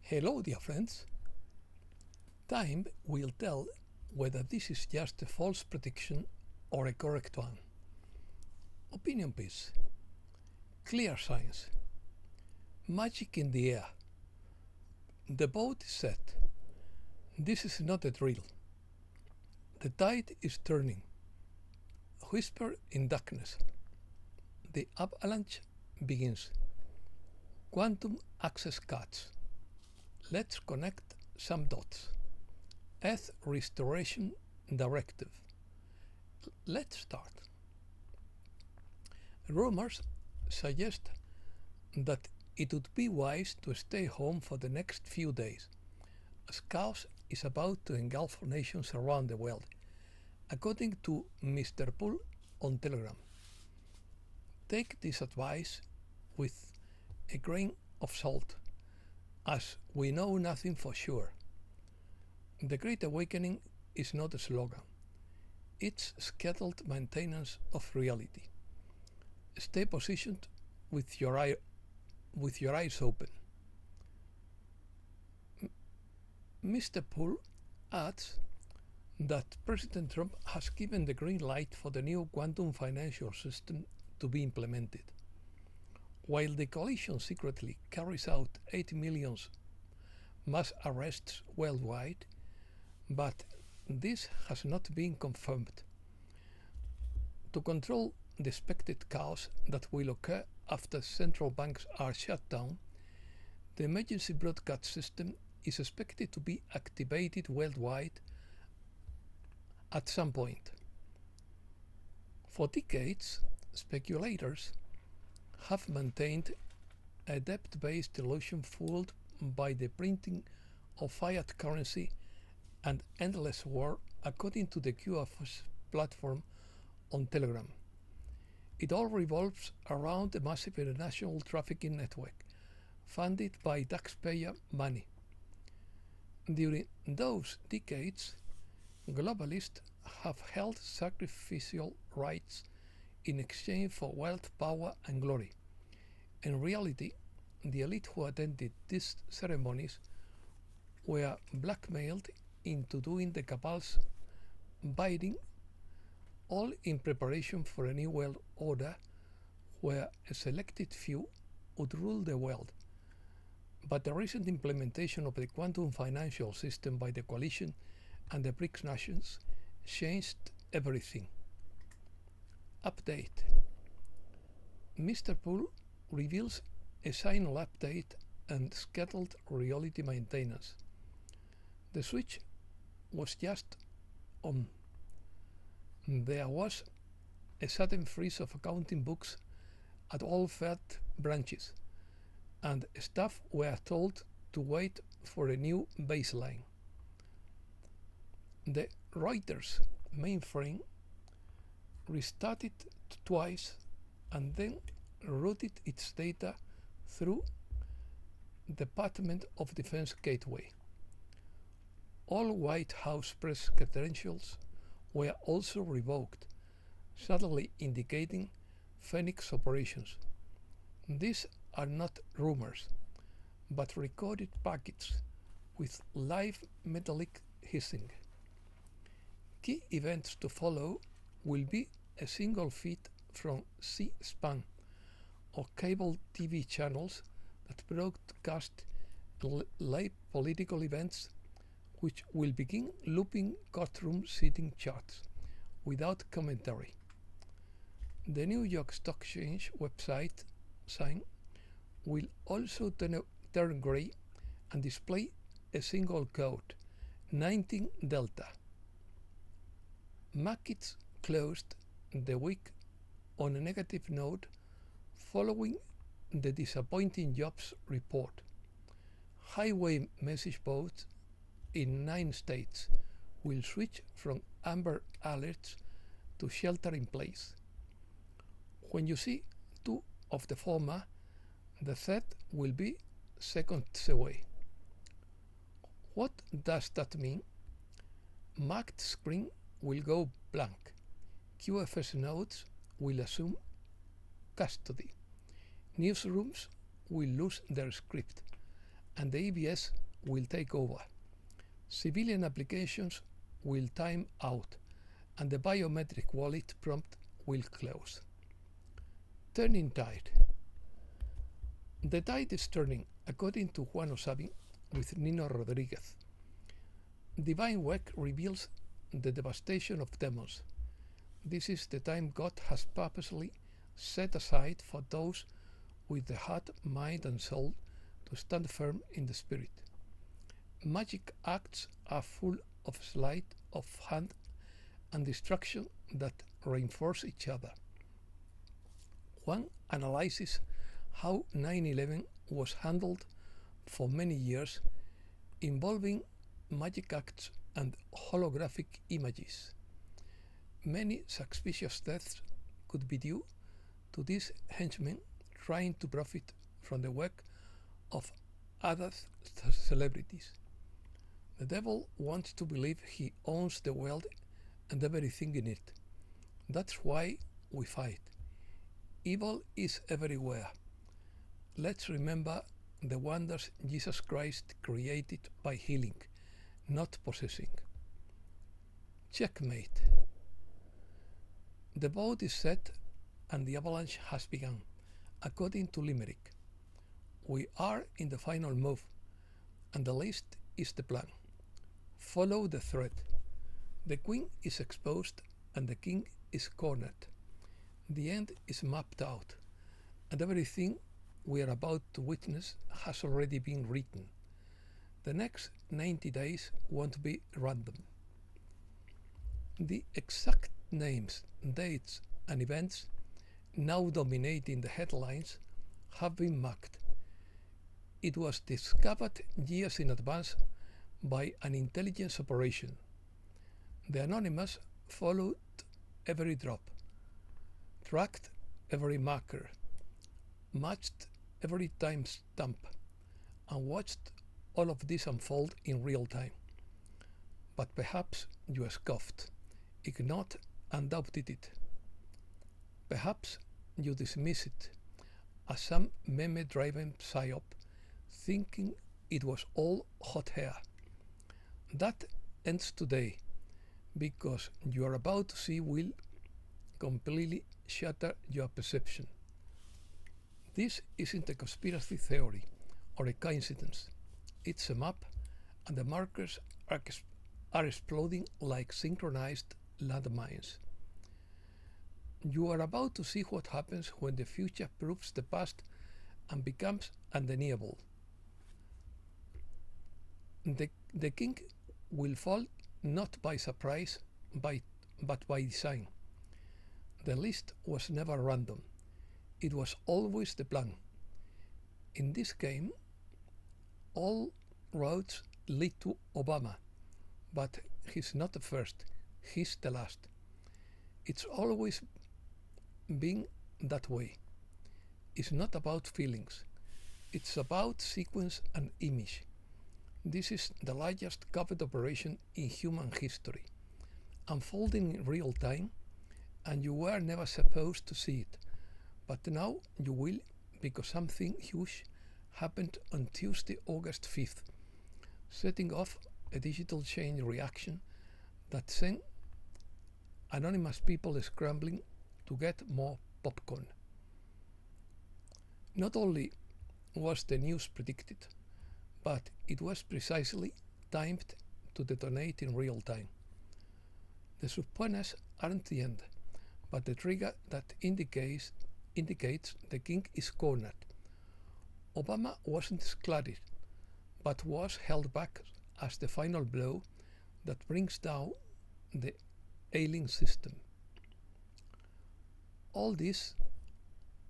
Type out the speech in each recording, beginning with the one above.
Hello, dear friends. Time will tell whether this is just a false prediction or a correct one. Opinion piece. Clear signs. Magic in the air. The boat is set. This is not a drill. The tide is turning. Whisper in darkness. The avalanche begins. Quantum access cuts. Let's connect some dots. Earth restoration directive. Let's start. Rumors suggest that it would be wise to stay home for the next few days, as chaos is about to engulf nations around the world, according to Mr. Poole on Telegram. Take this advice with a grain of salt, as we know nothing for sure. The Great Awakening is not a slogan. It's scheduled maintenance of reality. Stay positioned with your eyes open. Mr. Poole adds that President Trump has given the green light for the new quantum financial system to be implemented. While the coalition secretly carries out 8 million mass arrests worldwide, but this has not been confirmed. To control the expected chaos that will occur after central banks are shut down, the emergency broadcast system is expected to be activated worldwide at some point. For decades, speculators have maintained a debt-based illusion fueled by the printing of fiat currency and endless war, according to the QFS platform on Telegram. It all revolves around a massive international trafficking network funded by taxpayer money. During those decades, globalists have held sacrificial rites in exchange for wealth, power, and glory. In reality, the elite who attended these ceremonies were blackmailed into doing the cabal's bidding, all in preparation for a new world order where a selected few would rule the world. But the recent implementation of the quantum financial system by the coalition and the BRICS nations changed everything. Update. Mr. Poole reveals a signal update and scheduled reality maintenance. The switch was just on. There was a sudden freeze of accounting books at all Fed branches, and staff were told to wait for a new baseline. The Reuters mainframe restarted twice and then routed its data through Department of Defense gateway. All White House press credentials were also revoked, subtly indicating Phoenix operations. These are not rumors, but recorded packets with live metallic hissing. Key events to follow will be a single feed from C-SPAN or cable TV channels that broadcast live political events, which will begin looping courtroom sitting charts without commentary. The New York Stock Exchange website sign will also turn gray and display a single code, 19 Delta. Markets closed the week on a negative note following the disappointing jobs report. Highway message boards in 9 states will switch from amber alerts to shelter in place. When you see 2 of the former, the third will be seconds away. What does that mean? Marked screen will go blank. QFS nodes will assume custody. Newsrooms will lose their script, and the EBS will take over. Civilian applications will time out, and the biometric wallet prompt will close. Turning tide. The tide is turning, according to Juan Osabi, with Nino Rodriguez. Divine work reveals the devastation of demons. This is the time God has purposely set aside for those with the heart, mind, and soul to stand firm in the spirit. Magic acts are full of sleight of hand and destruction that reinforce each other. One analyzes how 9/11 was handled for many years, involving magic acts and holographic images. Many suspicious deaths could be due to these henchmen trying to profit from the work of other celebrities. The devil wants to believe he owns the world and everything in it. That's why we fight. Evil is everywhere. Let's remember the wonders Jesus Christ created by healing, not possessing. Checkmate. The boat is set and the avalanche has begun, according to Limerick. We are in the final move, and the list is the plan. Follow the thread. The queen is exposed and the king is cornered. The end is mapped out, and everything we are about to witness has already been written. The next 90 days won't be random. The exact names, dates, and events now dominating the headlines have been marked. It was discovered years in advance by an intelligence operation. The Anonymous followed every drop, tracked every marker, matched every timestamp, and watched all of this unfold in real time. But perhaps you scoffed, ignored, and doubted it. Perhaps you dismiss it as some meme-driven psyop, thinking it was all hot air. That ends today, because you are about to see will completely shatter your perception. This isn't a conspiracy theory or a coincidence. It's a map, and the markers are exploding like synchronized landmines. You are about to see what happens when the future proves the past and becomes undeniable. The king will fall not by surprise, but by design. The list was never random. It was always the plan. In this game, all roads lead to Obama, but he's not the first, he's the last. It's always been that way. It's not about feelings. It's about sequence and image. This is the largest covert operation in human history, unfolding in real time, and you were never supposed to see it. But now you will, because something huge happened on Tuesday, August 5th, setting off a digital chain reaction that sent anonymous people scrambling to get more popcorn. Not only was the news predicted, but it was precisely timed to detonate in real time. The subpoenas aren't the end, but the trigger that indicates the king is cornered. Obama wasn't excluded, but was held back as the final blow that brings down the ailing system. All this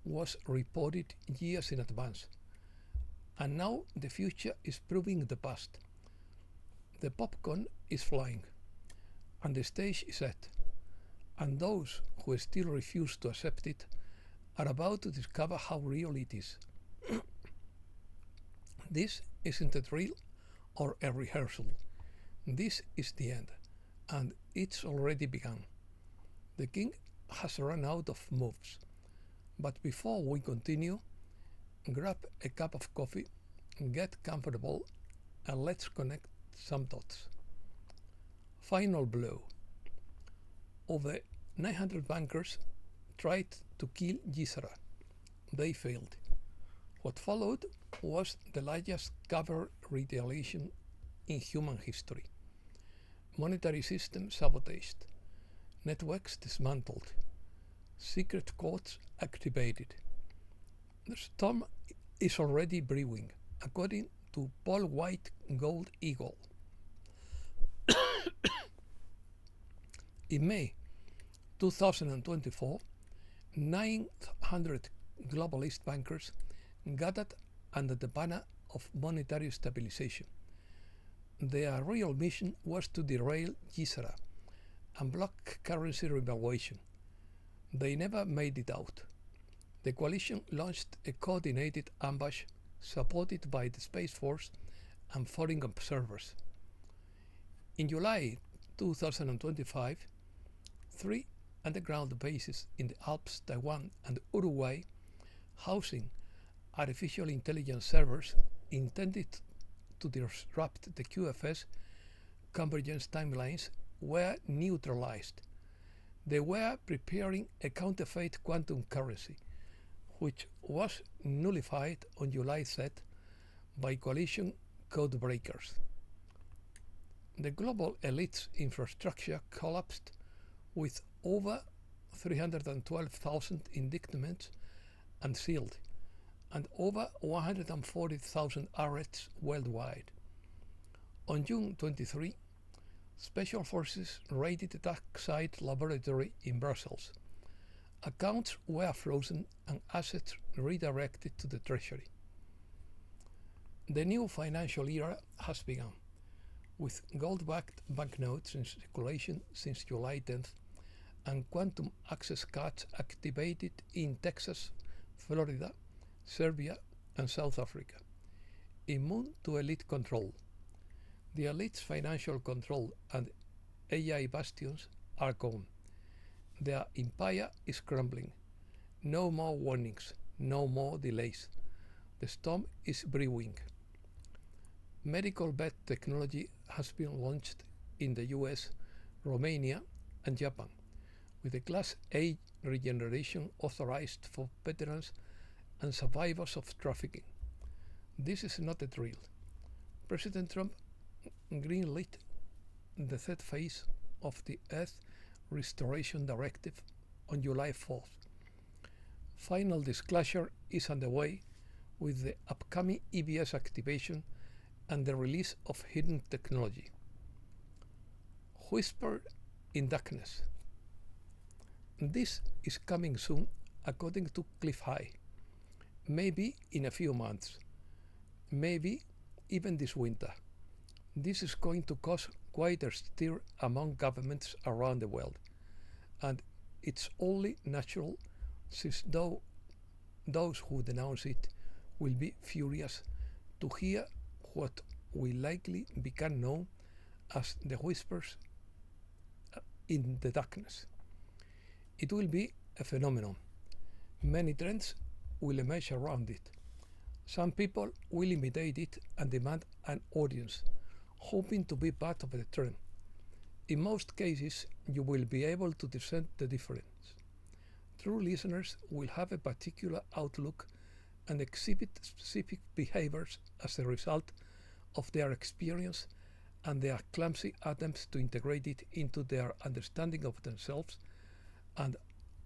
was reported years in advance, and now the future is proving the past. The popcorn is flying, and the stage is set, and those who still refuse to accept it are about to discover how real it is. This isn't a drill or a rehearsal. This is the end, and it's already begun. The king has run out of moves, but before we continue, grab a cup of coffee, Get comfortable and let's connect some dots. Final blow. Over 900 bankers tried to kill Gisara. They failed. What followed was the largest cover retaliation in human history. Monetary system sabotaged, networks dismantled, secret codes activated. The storm is already brewing, according to Paul White Gold Eagle. In May 2024, 900 globalist bankers gathered under the banner of monetary stabilization. Their real mission was to derail Gisara and block currency revaluation. They never made it out. The coalition launched a coordinated ambush supported by the Space Force and foreign observers. In July 2025, 3 underground bases in the Alps, Taiwan, and Uruguay, housing artificial intelligence servers intended to disrupt the QFS convergence timelines, were neutralized. They were preparing a counterfeit quantum currency, which was nullified on July 3rd by coalition codebreakers. The global elite's infrastructure collapsed with over 312,000 indictments unsealed and over 140,000 arrests worldwide. On June 23, Special Forces raided the DarkSide laboratory in Brussels. Accounts were frozen and assets redirected to the Treasury. The new financial era has begun, with gold-backed banknotes in circulation since July 10th and quantum access cards activated in Texas, Florida, Serbia, and South Africa. Immune to elite control. The elite's financial control and AI bastions are gone. Their empire is crumbling. No more warnings, no more delays. The storm is brewing. Medical bed technology has been launched in the US, Romania, and Japan, with a Class A regeneration authorized for veterans and survivors of trafficking. This is not a drill. President Trump greenlit the third phase of the Earth Restoration Directive on July 4th. Final disclosure is underway with the upcoming EBS activation and the release of hidden technology. Whisper in darkness. This is coming soon, according to Cliff High. Maybe in a few months. Maybe even this winter. This is going to cause quite a stir among governments around the world, and it's only natural since those who denounce it will be furious to hear what will likely become known as the whispers in the darkness. It will be a phenomenon. Many trends will emerge around it. Some people will imitate it and demand an audience, hoping to be part of the trend. In most cases, you will be able to discern the difference. True listeners will have a particular outlook and exhibit specific behaviors as a result of their experience and their clumsy attempts to integrate it into their understanding of themselves and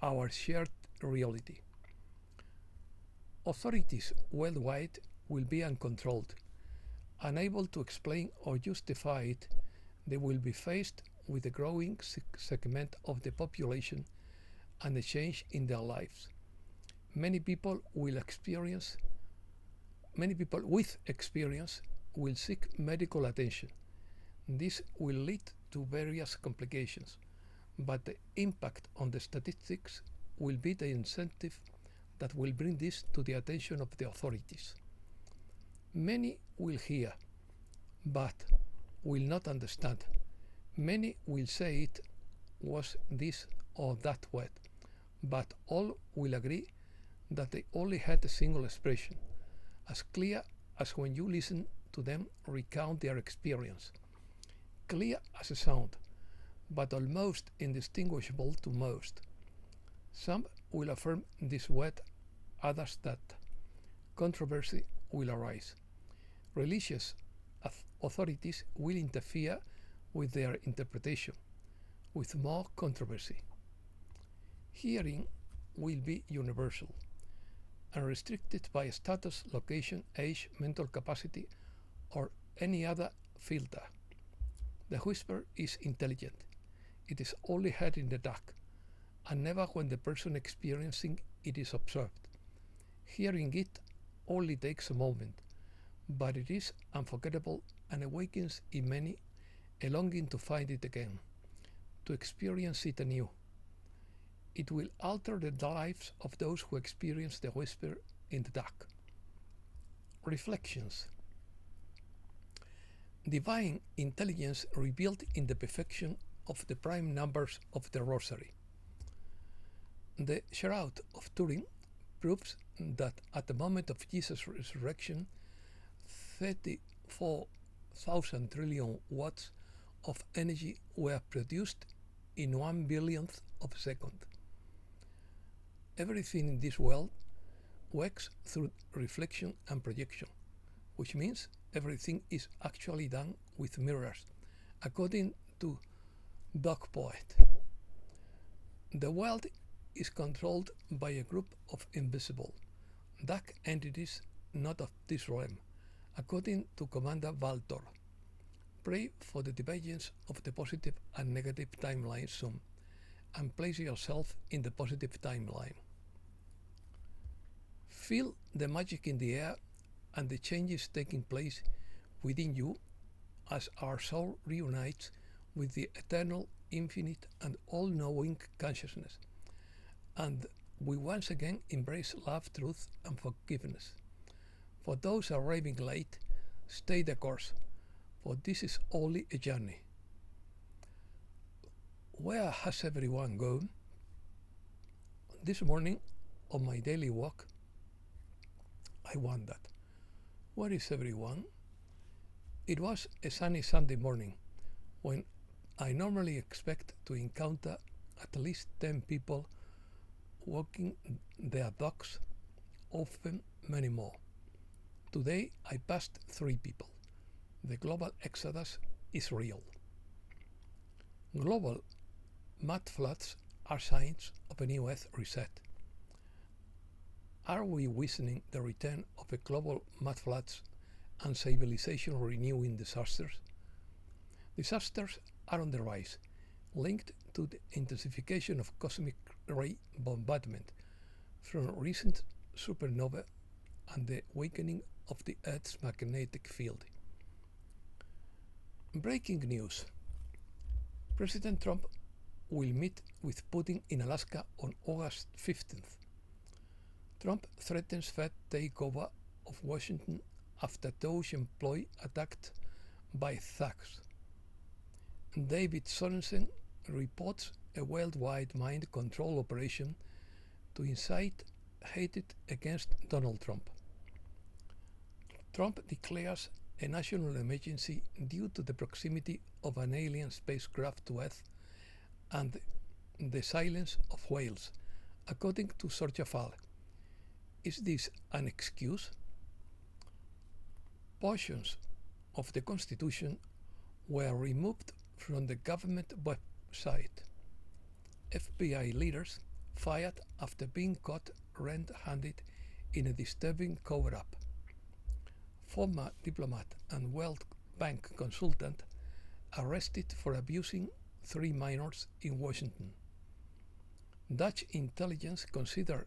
our shared reality. Authorities worldwide will be uncontrolled. Unable to explain or justify it, they will be faced with a growing segment of the population and a change in their lives. Many people with experience will seek medical attention. This will lead to various complications, but the impact on the statistics will be the incentive that will bring this to the attention of the authorities. Many will hear, but will not understand. Many will say it was this or that word, but all will agree that they only had a single expression, as clear as when you listen to them recount their experience. Clear as a sound, but almost indistinguishable to most. Some will affirm this wet, others that. Controversy will arise. Religious authorities will interfere with their interpretation, with more controversy. Hearing will be universal, unrestricted by status, location, age, mental capacity, or any other filter. The whisper is intelligent. It is only heard in the dark, and never when the person experiencing it is observed. Hearing it only takes a moment, but it is unforgettable and awakens in many a longing to find it again, to experience it anew. It will alter the lives of those who experience the whisper in the dark. Reflections. Divine intelligence revealed in the perfection of the prime numbers of the Rosary. The Shroud of Turin proves that at the moment of Jesus' resurrection, 34,000 trillion watts of energy were produced in 1 billionth of a second. Everything in this world works through reflection and projection, which means everything is actually done with mirrors, according to Dog Poet. The world is controlled by a group of invisible, dark entities not of this realm, according to Commander Valtor. Pray for the divergence of the positive and negative timeline soon, and place yourself in the positive timeline. Feel the magic in the air and the changes taking place within you as our soul reunites with the eternal, infinite, and all-knowing consciousness, and we once again embrace love, truth, and forgiveness. For those arriving late, stay the course, for this is only a journey. Where has everyone gone? This morning, on my daily walk, I wondered, where is everyone? It was a sunny Sunday morning, when I normally expect to encounter at least 10 people walking their dogs, often many more. Today I passed 3 people. The global exodus is real. Global mud floods are signs of a new Earth reset. Are we witnessing the return of a global mud floods and civilization renewing disasters? Disasters are on the rise, linked to the intensification of cosmic ray bombardment from recent supernovae and the weakening of the Earth's magnetic field. Breaking news. President Trump will meet with Putin in Alaska on August 15th. Trump threatens Fed takeover of Washington after Doge employee attacked by thugs. David Sorensen reports a worldwide mind control operation to incite hatred against Donald Trump. Trump declares a national emergency due to the proximity of an alien spacecraft to Earth and the silence of whales, according to Sorja Fall. Is this an excuse? Portions of the Constitution were removed from the government website. FBI leaders fired after being caught red-handed in a disturbing cover-up. Former diplomat and World Bank consultant arrested for abusing 3 minors in Washington. Dutch intelligence considered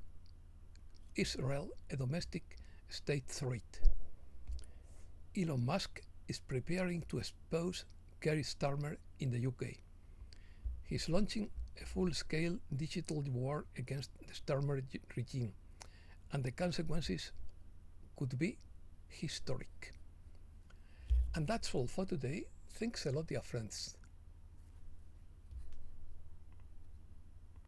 Israel a domestic state threat. Elon Musk is preparing to expose Keir Starmer in the UK. He's launching a full-scale digital war against the Starmer regime, and the consequences could be historic. And that's all for today. Thanks a lot, dear friends.